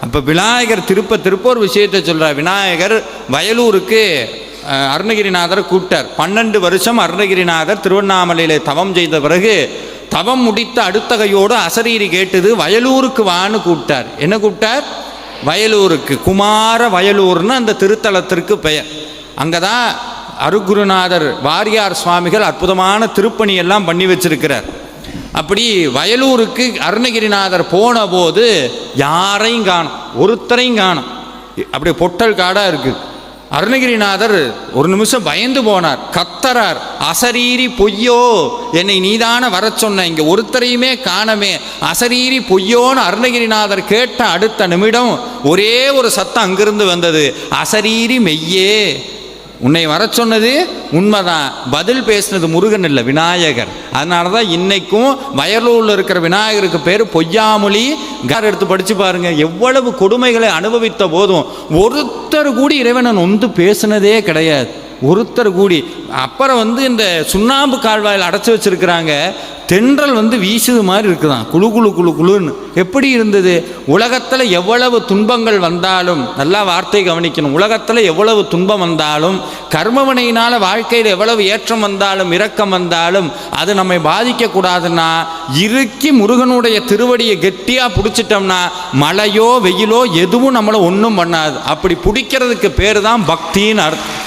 அப்போ விநாயகர் திருப்ப ஒரு விஷயத்தை சொல்கிறார். விநாயகர் வயலூருக்கு அருணகிரிநாதரை கூப்பிட்டார். 12 வருஷம் அருணகிரிநாதர் திருவண்ணாமலையில் தவம் செய்த பிறகு தவம் முடித்த அடுத்த கையோடு அசரீரி கேட்டது, வயலூருக்கு வான்னு கூப்பிட்டார். என்ன கூப்பிட்டார்? வயலூருக்கு. குமார வயலூர்னு அந்த திருத்தலத்திற்கு பெயர். அங்கே தான் அருகுருநாதர் வாரியார் சுவாமிகள் அற்புதமான திருப்பணியெல்லாம் பண்ணி வச்சிருக்கிறார். அப்படி வயலூருக்கு அருணகிரிநாதர் போன போது யாரையும் காணும், ஒருத்தரையும் காணும். அப்படியே பொட்டல் காடாக இருக்குது. அருணகிரிநாதர் ஒரு நிமிஷம் பயந்து போனார், கத்தரார், அசரீரி பொய்யோ, என்னை நீதான வர சொன்ன, இங்கே ஒருத்தரையுமே காணமே, அசரீரி பொய்யோன்னு அருணகிரிநாதர் கேட்ட அடுத்த நிமிடம் ஒரே ஒரு சத்தம் அங்கிருந்து வந்தது, அசரீரி மெய்யே, உன்னை வர சொன்னது உண்மைதான். பதில் பேசினது முருகன் இல்லை, விநாயகர். அதனால தான் இன்னைக்கும் வயலூரில் இருக்கிற விநாயகருக்கு பேர் பொய்யாமொழி. எடுத்து படித்து பாருங்க, எவ்வளவு கொடுமைகளை அனுபவித்த போதும் ஒருத்தர் கூடி இறைவனை நொந்து பேசினதே கிடையாது, ஒருத்தர் கூடி. அப்புறம் இந்த சுண்ணாம்பு கால்வாயில் அடைச்சி வச்சிருக்கிறாங்க. தென்றல் வீசுது மாதிரி இருக்குதான், குழு குழு குழு குழுன்னு. எப்படி இருந்தது? உலகத்தில் எவ்வளவு துன்பங்கள் வந்தாலும், நல்லா வார்த்தை கவனிக்கணும், உலகத்தில் எவ்வளவு துன்பம் வந்தாலும், கர்மவினையினால் வாழ்க்கையில் எவ்வளவு ஏற்றம் வந்தாலும் இரக்கம் வந்தாலும் அது நம்மை பாதிக்கக்கூடாதுன்னா இறுக்கி முருகனுடைய திருவடியை கெட்டியாக பிடிச்சிட்டோம்னா மழையோ வெயிலோ எதுவும் நம்மளை ஒன்றும் பண்ணாது. அப்படி பிடிக்கிறதுக்கு பேர் தான் பக்தின்னு அர்த்தம்.